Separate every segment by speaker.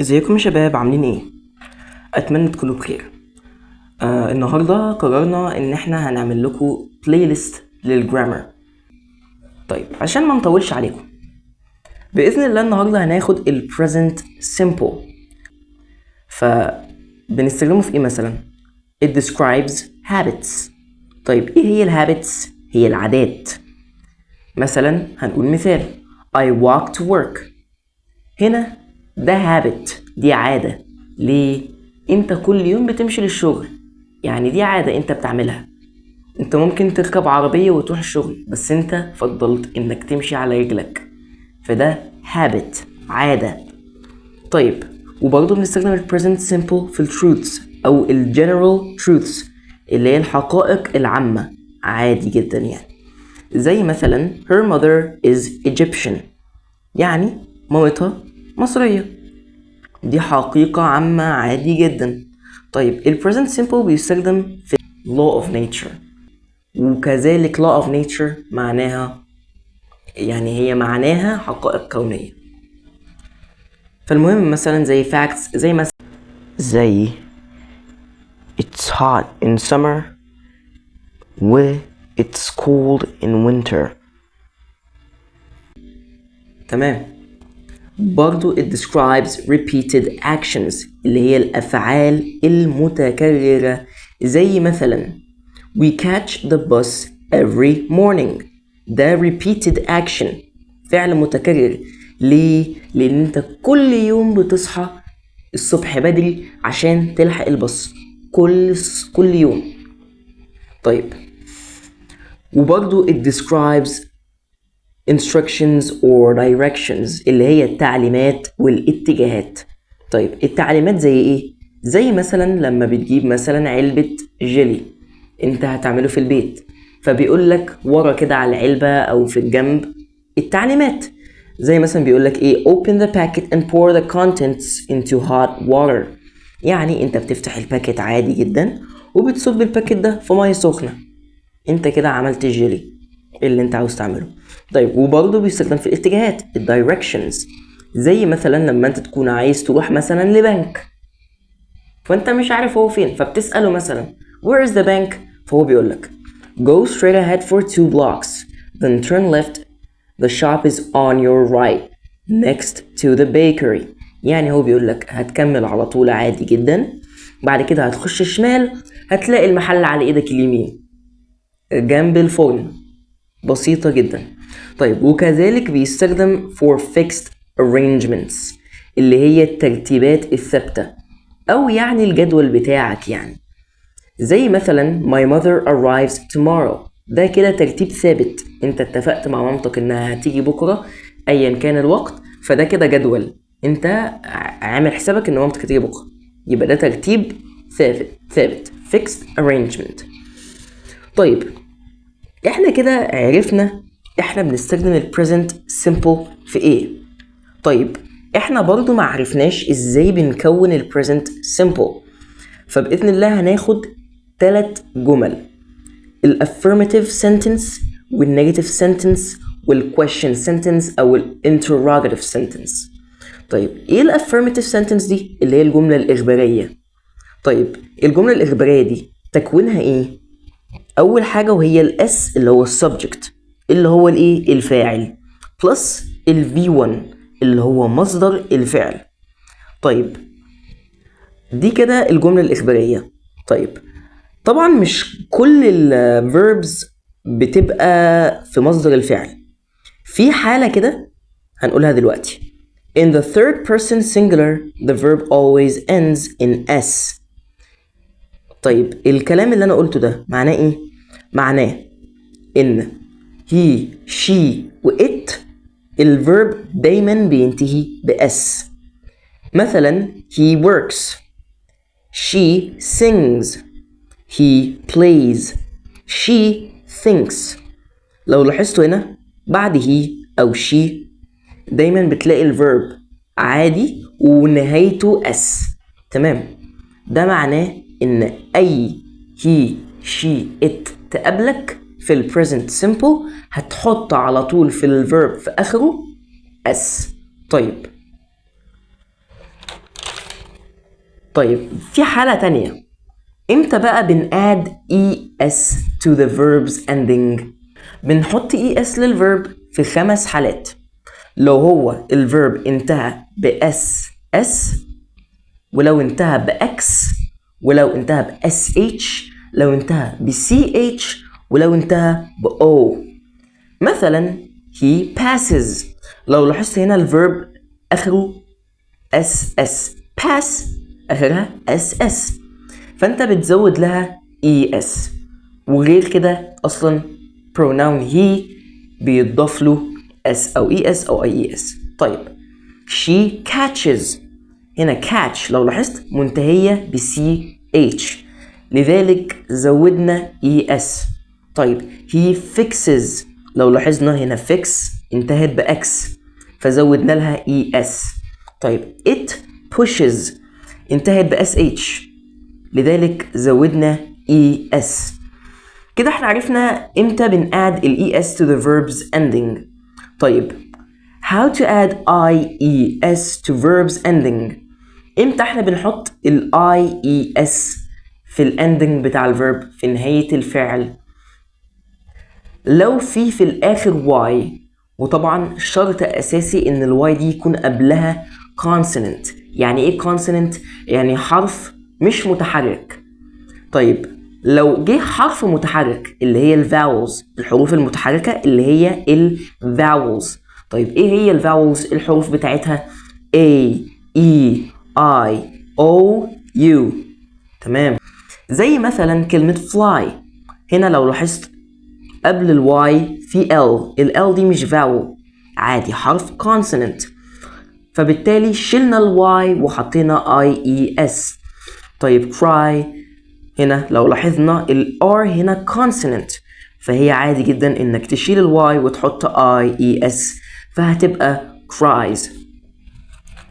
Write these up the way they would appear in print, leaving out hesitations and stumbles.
Speaker 1: ازيكم يا شباب، عاملين ايه؟ اتمنى تكونوا بخير. النهارده قررنا ان احنا هنعمل لكم بلاي ليست للجرامر. طيب عشان ما نطولش عليكم، باذن الله النهارده هناخد البريزنت سيمبل. فبنستخدمه في ايه مثلا؟ it describes habits. طيب ايه هي الهابتس؟ هي العادات. مثلا هنقول مثال I walk to work. هنا ده habit، دي عادة. ليه؟ انت كل يوم بتمشي للشغل، يعني دي عادة انت بتعملها. انت ممكن تركب عربية وتروح الشغل، بس انت فضلت انك تمشي على رجلك، فده habit، عادة. طيب وبرضه بنستخدم ال present simple في ال truths او ال general truths اللي هي الحقائق العامة، عادي جدا يعني. زي مثلا her mother is Egyptian، يعني مامتها مصرية، دي حقيقة عامة عادي جدا. طيب ال present simple بيستخدم في law of nature، وكذلك law of nature معناها هي معناها حقائق كونية. فالمهم مثلا زي facts، زي it's hot in summer و it's cold in winter. تمام. برضو it describes repeated actions اللي هي الأفعال المتكررة. زي مثلا we catch the bus every morning، ده repeated action، فعل متكرر. ليه؟ لأن انت كل يوم بتصحى الصبح بدري عشان تلحق الباص، كل يوم. طيب وبرضو it describes instructions or directions اللي هي التعليمات والاتجاهات. طيب التعليمات زي ايه؟ زي مثلا لما بتجيب مثلا علبة جيلي انت هتعمله في البيت، فبيقول لك ورا كده على العلبة او في الجنب التعليمات. زي مثلا بيقول لك ايه open the packet and pour the contents into hot water، يعني انت بتفتح الباكيت عادي جدا وبتصب الباكيت ده في ميه سخنة، انت كده عملت الجيلي اللي انت عاوز تعمله. طيب وبرضه بيستخدم في الاتجاهات الدايركشنز، زي مثلا لما انت تكون عايز تروح مثلا لبنك فانت مش عارف هو فين، فبتسأله مثلا where is the bank، فهو بيقولك go straight ahead for 2 blocks then turn left, the shop is on your right next to the bakery. يعني هو بيقولك هتكمل على طول عادي جدا، بعد كده هتخش شمال هتلاقي المحل على ايدك اليمين جنب الفرن. بسيطة جدا. طيب وكذلك بيستخدم for fixed arrangements اللي هي الترتيبات الثابتة، أو يعني الجدول بتاعك يعني. زي مثلا my mother arrives tomorrow، ده كده ترتيب ثابت، انت اتفقت مع مامتك انها هتيجي بكرة ايا كان الوقت، فده كده جدول انت عامل حسابك ان مامتك هتيجي بكرة، يبقى ده ترتيب ثابت fixed arrangement. طيب احنا كده عرفنا احنا بنستخدم ال present simple في ايه. طيب احنا برضو ما عرفناش ازاي بنكون ال present simple، فبإذن الله هناخد 3 جمل: ال affirmative sentence وال negative sentence وال question sentence او ال interrogative sentence. طيب ايه ال affirmative sentence دي؟ اللي هي الجملة الإخبارية. طيب الجملة الإخبارية دي تكوينها ايه؟ اول حاجه وهي الاس اللي هو السبجكت اللي هو الايه الفاعل بلس الفي 1 اللي هو مصدر الفعل. طيب دي كده الجمله الاخباريه. طيب طبعا مش كل الفيربز بتبقى في مصدر الفعل، في حاله كده هنقولها دلوقتي. in the third person singular the verb always ends in s. طيب الكلام اللي انا قلته ده معناه ايه؟ معناه ان he she و it الفيرب دايما بينتهي بس. مثلا he works، she sings، he plays، she thinks. لو لاحظتوا هنا بعد he او she دايما بتلاقي الفيرب عادي ونهايته اس. تمام، ده معناه ان اي he she it تقابلك في ال present simple هتحط على طول في الverb في آخره s. طيب طيب في حالة تانية، امتى بقى بنadd es to the verbs ending؟ بنحط es للverb في 5 حالات. لو هو الverb انتهى بs s، ولو انتهى بx، ولو انتهى بsh، لو انتهى bch، ولو انتهى bo. مثلا he passes، لو لاحظت هنا الverb اخره ss، pass اخرها ss، فانت بتزود لها es. وغير كده اصلا pronoun he بيضاف له s او es او ies. طيب she catches، هنا catch لو لاحظت منتهية ب ch، لذلك زودنا es. طيب he fixes، لو لاحظنا هنا fix انتهت ب x فزودنا لها es. طيب it pushes انتهت ب sh، لذلك زودنا es. كده احنا عرفنا امتى بنadd ال es to the verbs ending. طيب how to add ies to verbs ending؟ امتى احنا بنحط ال ies في الاندنج بتاع الفيرب في نهاية الفعل؟ لو في الاخر y، وطبعا شرط اساسي ان الواي دي يكون قبلها consonant. يعني ايه consonant؟ يعني حرف مش متحرك. طيب لو جه حرف متحرك اللي هي الفاولز، الحروف المتحركة اللي هي الفاولز. طيب ايه هي الفاولز؟ الحروف بتاعتها A E I O U. تمام. زي مثلا كلمة fly، هنا لو لاحظت قبل الواي في ال دي مش فاول، عادي حرف consonant، فبالتالي شلنا الواي وحطينا IES. طيب cry، هنا لو لاحظنا ال R هنا consonant، فهي عادي جدا انك تشيل الواي وتحط IES فهتبقى cries.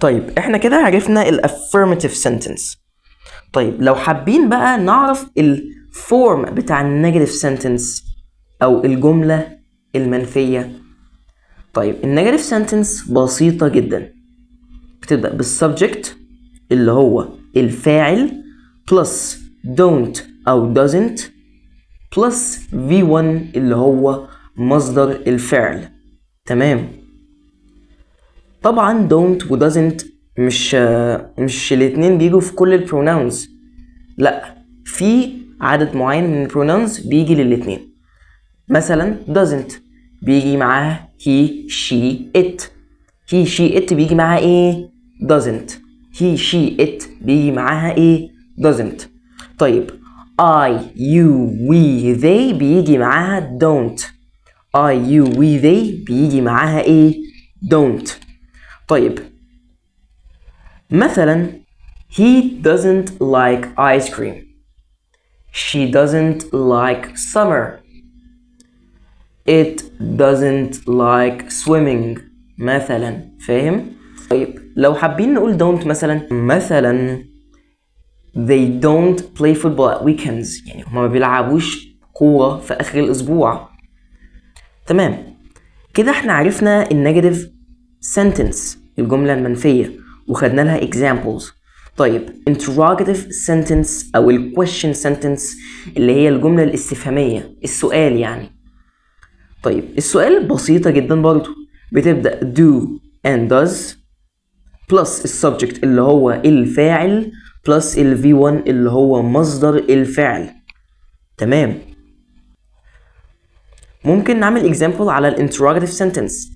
Speaker 1: طيب احنا كده عرفنا ال affirmative sentence. طيب لو حابين بقى نعرف الفورم بتاع النيجاتيف sentence او الجملة المنفية، طيب النيجاتيف sentence بسيطة جدا، بتبدأ بالسبجكت اللي هو الفاعل plus don't أو doesn't plus V1 اللي هو مصدر الفعل. تمام. طبعا don't و doesn't مش الاتنين بيجوا في كل البروناونز، لا، في عدد معين من البروناونز بيجي للاتنين. مثلا doesn't بيجي معاه he she it، he she it بيجي معاه ايه؟ doesn't. he she it بيجي معاها ايه؟ doesn't. طيب I you we they بيجي معاها don't. I you we they بيجي معاها ايه؟ don't. طيب مثلا he doesn't like ice cream، she doesn't like summer، it doesn't like swimming مثلا. فاهم؟ طيب لو حابين نقول don't مثلا they don't play football at weekends، يعني هما ما بيلعبوش كورة في آخر الأسبوع. تمام. كده احنا عرفنا النيجاتيف sentence الجملة المنفية وخدنا لها examples. طيب interrogative sentence أو ال question sentence اللي هي الجملة الاستفهامية، السؤال يعني. طيب السؤال بسيطة جدا برضو، بتبدأ do and does plus السبجكت اللي هو الفاعل plus ال V1 اللي هو مصدر الفعل. تمام. ممكن نعمل example على ال interrogative sentence.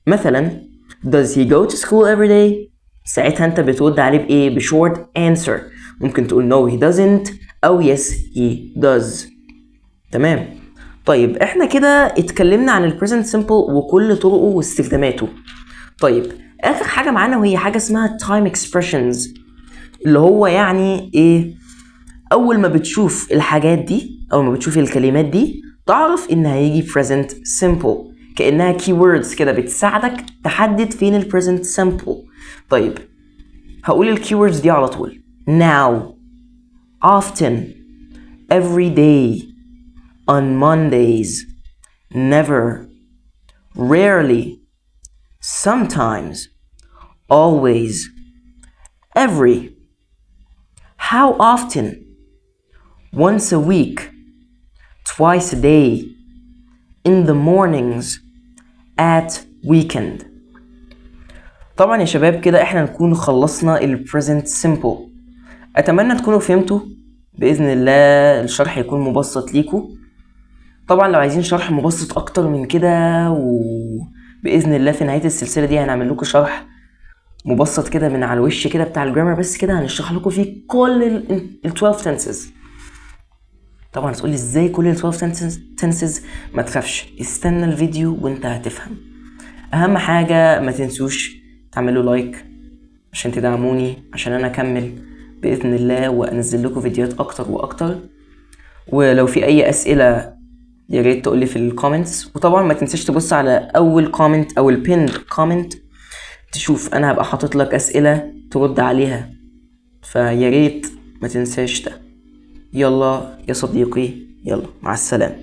Speaker 1: مثلا does he go to school every day؟ ساعتها انت بترد عليه بايه؟ بshort answer. ممكن تقول no he doesn't او yes he does. تمام. طيب احنا كده اتكلمنا عن ال present simple وكل طرقه واستخداماته. طيب اخر حاجة معانا وهي حاجة اسمها time expressions، اللي هو يعني ايه؟ اول ما بتشوف الحاجات دي، اول ما بتشوف الكلمات دي، تعرف ان هيجي present simple، كأنها keywords كده بتساعدك تحدد فين ال present simple. طيب هقول ال keywords دي على طول: now، often، every day، on Mondays، never، rarely، sometimes، always، every. How often? Once a week, twice a day, in the mornings, at weekend. طبعا يا شباب كده احنا نكون خلصنا ال present simple. اتمنى تكونوا فهمتوا باذن الله. الشرح يكون مبسط ليكوا. طبعا لو عايزين شرح مبسط اكتر من كده وباذن الله في نهايه السلسله دي هنعمل لكم شرح مبسط كده من على الوش كده بتاع الجرامر بس كده، هنشرح لكم فيه كل ال 12 tenses. طبعا هتقولي ازاي كل ال 12 tenses؟ ما تخافش، استنى الفيديو وانت هتفهم. اهم حاجه ما تنسوش تعملوا لايك عشان تدعموني، عشان انا اكمل باذن الله وانزل لكم فيديوهات اكتر واكتر. ولو في اي اسئله يا ريت تقولي في الكومنتس. وطبعا ما تنساش تبص على اول كومنت او البيند كومنت تشوف انا هبقى حاطط لك اسئله ترد عليها، فيا ريت ما تنساش ده. يلا يا صديقي، يلا مع السلامه.